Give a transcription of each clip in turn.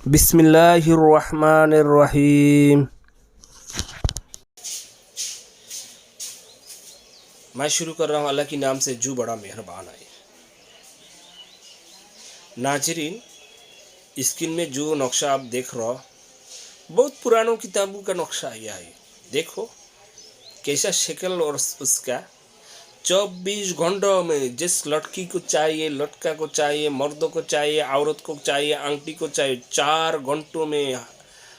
बिस्मिल्लाहिर्रहमानिर्रहीम। मैं शुरू कर रहा हूँ अल्लाह के नाम से जो बड़ा मेहरबान है। नाजरीन, स्क्रीन में जो नक्शा आप देख रहे हो बहुत पुरानों किताबों का नक्शा आया है। देखो कैसा शक्ल और उसका 24 घंटों में जिस लड़की को चाहिए, लड़का को चाहिए, मर्दों को चाहिए, औरत को चाहिए, आंटी को चाहिए, 4 घंटों में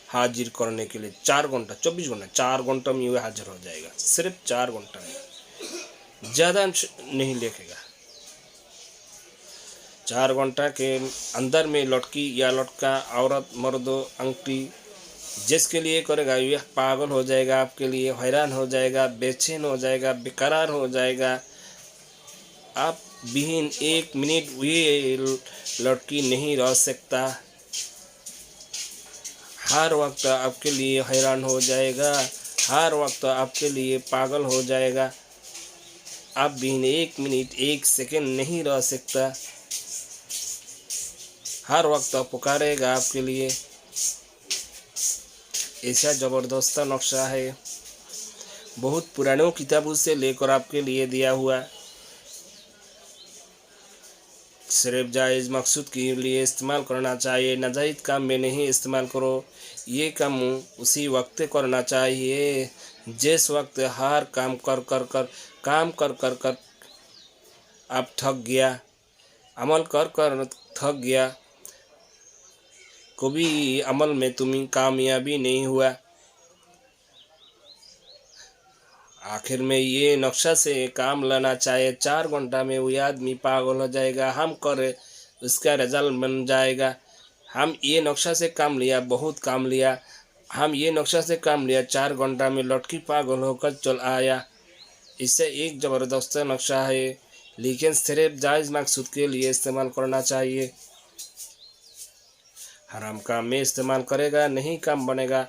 हाजिर करने के लिए 4 घंटा 24 घंटा 4 घंटों में ये हाजिर हो जाएगा। सिर्फ 4 घंटा में, ज़्यादा नहीं लिखेगा। 4 घंटा के अंदर में लड़की या लड़का, औरत, मर्द, आंटी जिसके लिए करेगा यह पागल हो जाएगा, आपके लिए हैरान हो जाएगा, बेचैन हो जाएगा, बेकरार हो जाएगा। आप बिहीन 1 मिनट ये लड़की नहीं रह सकता। हर वक्त आपके लिए हैरान हो जाएगा, हर वक्त आपके लिए पागल हो जाएगा। आप बिहीन 1 मिनट 1 सेकंड नहीं रह सकता। हर वक्त पुकारेगा आपके लिए। ऐसा ज़बरदस्त नक्शा है, बहुत पुरानों किताबों से लेकर आपके लिए दिया हुआ। सिर्फ जायज़ मकसूद के लिए इस्तेमाल करना चाहिए, नाजायज़ काम में नहीं इस्तेमाल करो। ये काम उसी वक्त करना चाहिए जिस वक्त हर काम कर कर आप थक गया, अमल कर थक गया, कभी अमल में तुम्हें कामयाबी नहीं हुआ। आखिर में ये नक्शा से काम लेना चाहिए। 4 घंटा में वो आदमी पागल हो जाएगा, हम करे उसका रिजल्ट बन जाएगा। हम ये नक्शा से काम लिया, बहुत काम लिया। हम ये नक्शा से काम लिया, 4 घंटा में लड़की पागल होकर चल आया। इससे एक ज़बरदस्त नक्शा है, लेकिन सिर्फ जायज़ मकसूद के लिए इस्तेमाल करना चाहिए। हराम काम में इस्तेमाल करेगा नहीं काम बनेगा।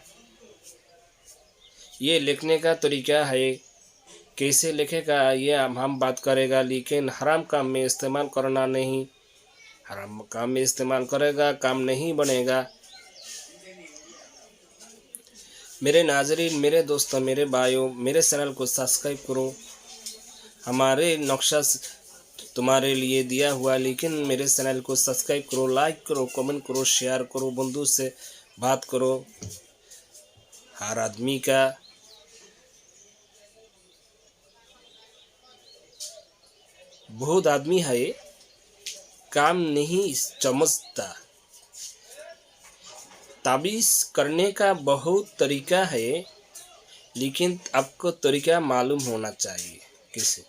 ये लिखने का तरीका है, कैसे लिखेगा ये हम बात करेगा, लेकिन हराम काम में इस्तेमाल करना नहीं। हराम काम में इस्तेमाल करेगा काम नहीं बनेगा। मेरे नाज़रीन, मेरे दोस्तों, मेरे भाइयों, मेरे चैनल को सब्सक्राइब करो। हमारे नक्शा तुम्हारे लिए दिया हुआ, लेकिन मेरे चैनल को सब्सक्राइब करो, लाइक करो, कमेंट करो, शेयर करो, बंधु से बात करो। हर आदमी का बहुत आदमी है काम नहीं समझता। ताबीज़ करने का बहुत तरीका है, लेकिन आपको तरीका मालूम होना चाहिए। किसे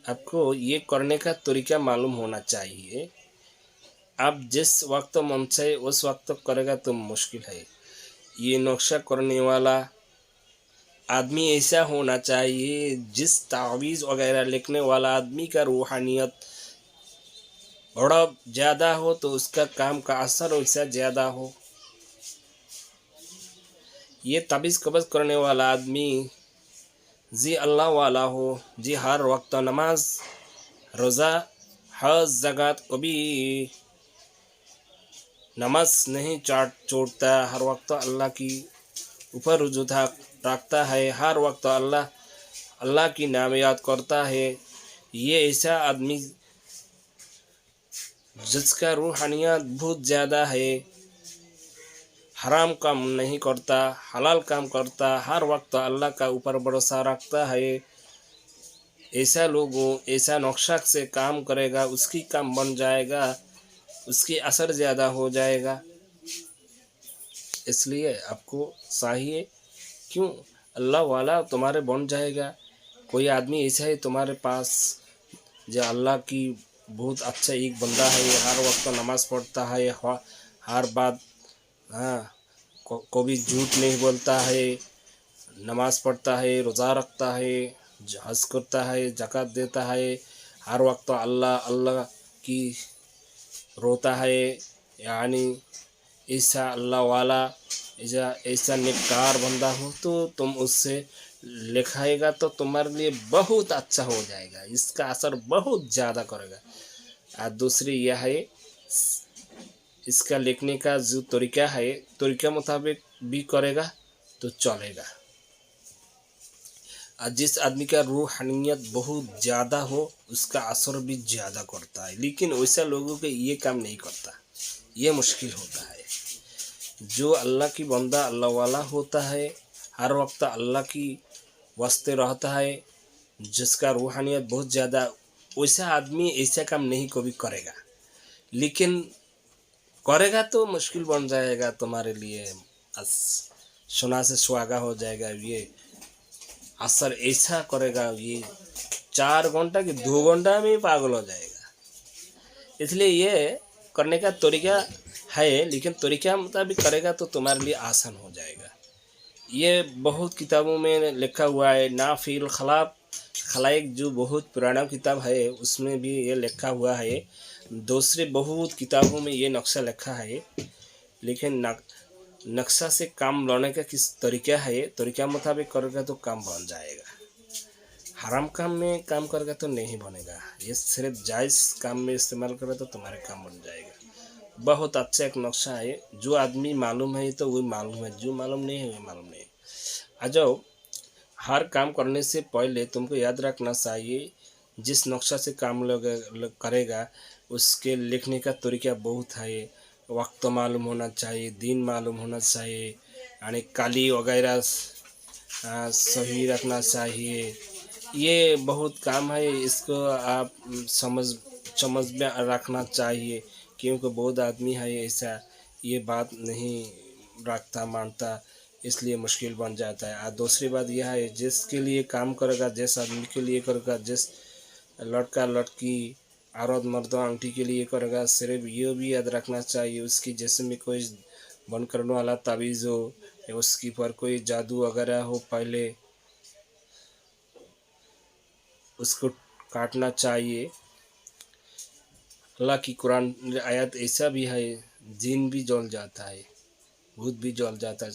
आपको ये करने का तरीका मालूम होना चाहिए। आप जिस वक्त मन से उस वक्त करेगा तो मुश्किल है। ये नक्शा करने वाला आदमी ऐसा होना चाहिए, जिस तावीज़ वगैरह लिखने वाला आदमी का रूहानियत बड़ा ज़्यादा हो तो उसका काम का असर वैसा ज़्यादा हो। ये ताबीज़ कब्ज़ करने वाला आदमी जी अल्लाह वाला हो, जी हर वक्त नमाज, रोज़ा, हज, ज़कात, कभी नमाज नहीं छोड़ता, हर वक्त अल्लाह की ऊपर रुजू रखता है, हर वक्त अल्लाह की नाम याद करता है। ये ऐसा आदमी जिसका रूहानियत बहुत ज़्यादा है, हराम काम नहीं करता, हलाल काम करता, हर वक्त अल्लाह का ऊपर भरोसा रखता है। ऐसा लोगों ऐसा नक्शा से काम करेगा, उसकी काम बन जाएगा, उसकी असर ज़्यादा हो जाएगा। इसलिए आपको चाहिए, क्यों अल्लाह वाला तुम्हारे बन जाएगा। कोई आदमी ऐसा है तुम्हारे पास जो अल्लाह की बहुत अच्छा एक बंदा है, हर वक्त नमाज पढ़ता है, हर बात, हाँ, कभी झूठ नहीं बोलता है, नमाज पढ़ता है, रोज़ा रखता है, हज करता है, ज़कात देता है, हर वक्त अल्लाह अल्लाह की रोता है। यानी ऐसा अल्लाह वाला ऐसा नेककार बंदा हो तो तुम उससे लिखाएगा तो तुम्हारे लिए बहुत अच्छा हो जाएगा, इसका असर बहुत ज़्यादा करेगा। और दूसरी यह है इसका लिखने का जो तरीका है, तरीका मुताबिक भी करेगा तो चलेगा। और जिस आदमी का रूहानियत बहुत ज़्यादा हो उसका असर भी ज़्यादा करता है, लेकिन वैसा लोगों के ये काम नहीं करता, ये मुश्किल होता है। जो अल्लाह की बंदा अल्लाह वाला होता है, हर वक्त अल्लाह की वास्ते रहता है, जिसका रूहानियत बहुत ज़्यादा, वैसा आदमी ऐसा काम नहीं कभी करेगा। लेकिन करेगा तो मुश्किल बन जाएगा तुम्हारे लिए, सोना से सुहागा हो जाएगा। ये असर ऐसा करेगा, ये 4 घंटा कि 2 घंटा में ही पागल हो जाएगा। इसलिए ये करने का तरीका है, लेकिन तरीका मुताबिक करेगा तो तुम्हारे लिए आसान हो जाएगा। ये बहुत किताबों में लिखा हुआ है, नाफिल खलाइक जो बहुत पुराना किताब है उसमें भी ये लिखा हुआ है। दूसरे बहुत किताबों में ये नक्शा लिखा है, लेकिन नक्शा से काम लाने का किस तरीका है, तरीका मुताबिक करेगा तो काम बन जाएगा। हराम काम में काम करेगा तो नहीं बनेगा। ये सिर्फ जायज़ काम में इस्तेमाल करेगा तो तुम्हारे काम बन जाएगा। बहुत अच्छा एक नक्शा है, जो आदमी मालूम है तो वही मालूम है, जो मालूम नहीं है वही मालूम नहीं। आ जाओ, हर काम करने से पहले तुमको याद रखना चाहिए, जिस नक्शा से काम करेगा उसके लिखने का तरीका बहुत है। वक्त मालूम होना चाहिए, दिन मालूम होना चाहिए, यानी काली वगैरह सही रखना चाहिए। ये बहुत काम है, इसको आप समझ में रखना चाहिए, क्योंकि बहुत आदमी है ऐसा ये बात नहीं रखता मानता, इसलिए मुश्किल बन जाता है। और दूसरी बात यह है, जिसके लिए काम करेगा, जिस आदमी के लिए करेगा, जिस लड़का लड़की औरत मर्द आंटी के लिए करेगा, सिर्फ ये भी याद रखना चाहिए उसकी जैसे में कोई बंद करने वाला तावीज़ हो, उसके पर कोई जादू वगैरह हो, पहले उसको काटना चाहिए। अल्लाह की कुरान आयत ऐसा भी है, जिन भी जल जाता है, भूत भी जल जाता है,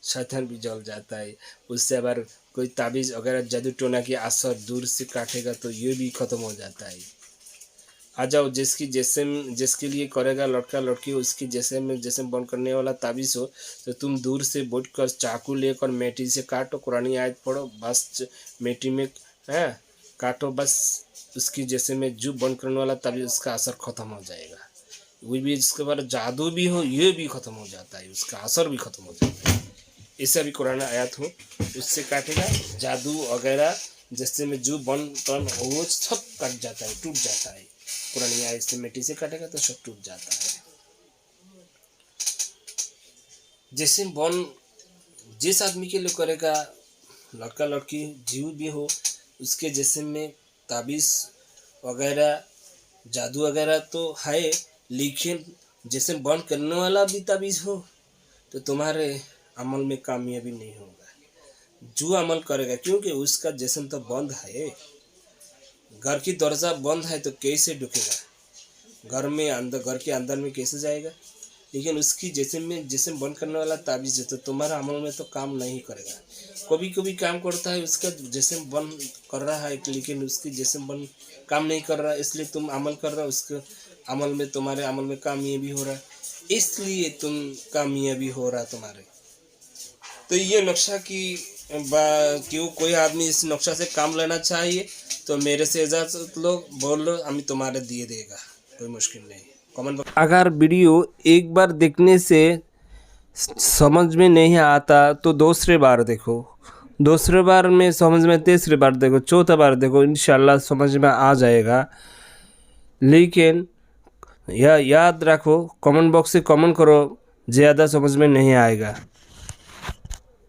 शैतान भी जल जाता है। उससे अगर कोई ताबीज़ वगैरह जादू टोना की असर दूर से काटेगा तो ये भी ख़त्म हो जाता है। आ जाओ, जिसके लिए करेगा लड़का लड़की, उसकी जैसे में बंद करने वाला ताबीज़ हो तो तुम दूर से बैठ कर चाकू लेकर मेटी से काटो, कुरानी आयत पढ़ो, बस मेटी में काटो, बस उसकी जैसे में जो बंद करने वाला ताबीज़ उसका असर ख़त्म हो जाएगा। वही भी इसके बाद जादू भी हो ये भी ख़त्म हो जाता है, उसका असर भी ख़त्म हो जाता है। ऐसा भी कुरान आयत हो, उससे काटेगा, जादू वगैरह जैसे में जो बंद हो वो सब कट जाता है, टूट जाता है। पुरानी आयत से मिट्टी से काटेगा तो सब टूट जाता है। जैसे बन जिस आदमी के लिए करेगा, लड़का लड़की जीव भी हो, उसके जैसे में ताबीज़ वगैरह जादू वगैरह तो है, लेकिन जैसे बंद करने वाला भी ताबीज़ हो तो तुम्हारे अमल में कामयाबी नहीं होगा। जो अमल करेगा, क्योंकि उसका जिस्म तो बंद है, घर की दरवाज़ा बंद है तो कैसे ढुकेगा, घर के अंदर में कैसे जाएगा। लेकिन उसकी जिस्म बंद करने वाला ताबीज़ है तो तुम्हारा अमल में तो काम नहीं करेगा। कभी कभी काम करता है, उसका जिस्म बंद कर रहा है, लेकिन उसकी जिस्म बंद काम नहीं कर रहा, इसलिए तुम अमल कर रहा, उसके अमल में तुम्हारे अमल में कामयाबी हो रहा, इसलिए तुम कामयाबी हो रहा तुम्हारे। तो ये नक्शा की क्यों कोई आदमी इस नक्शा से काम लेना चाहिए तो मेरे से इजाज़त लो, बोल लो, हमें तुम्हारे दिए देगा, कोई मुश्किल नहीं। कमेंट अगर वीडियो एक बार देखने से समझ में नहीं आता तो दूसरे बार देखो, दूसरे बार में समझ में, तीसरी बार देखो, चौथा बार देखो, इंशाल्लाह समझ में आ जाएगा। लेकिन याद रखो, कमेंट बॉक्स से कमेंट करो, ज़्यादा समझ में नहीं आएगा।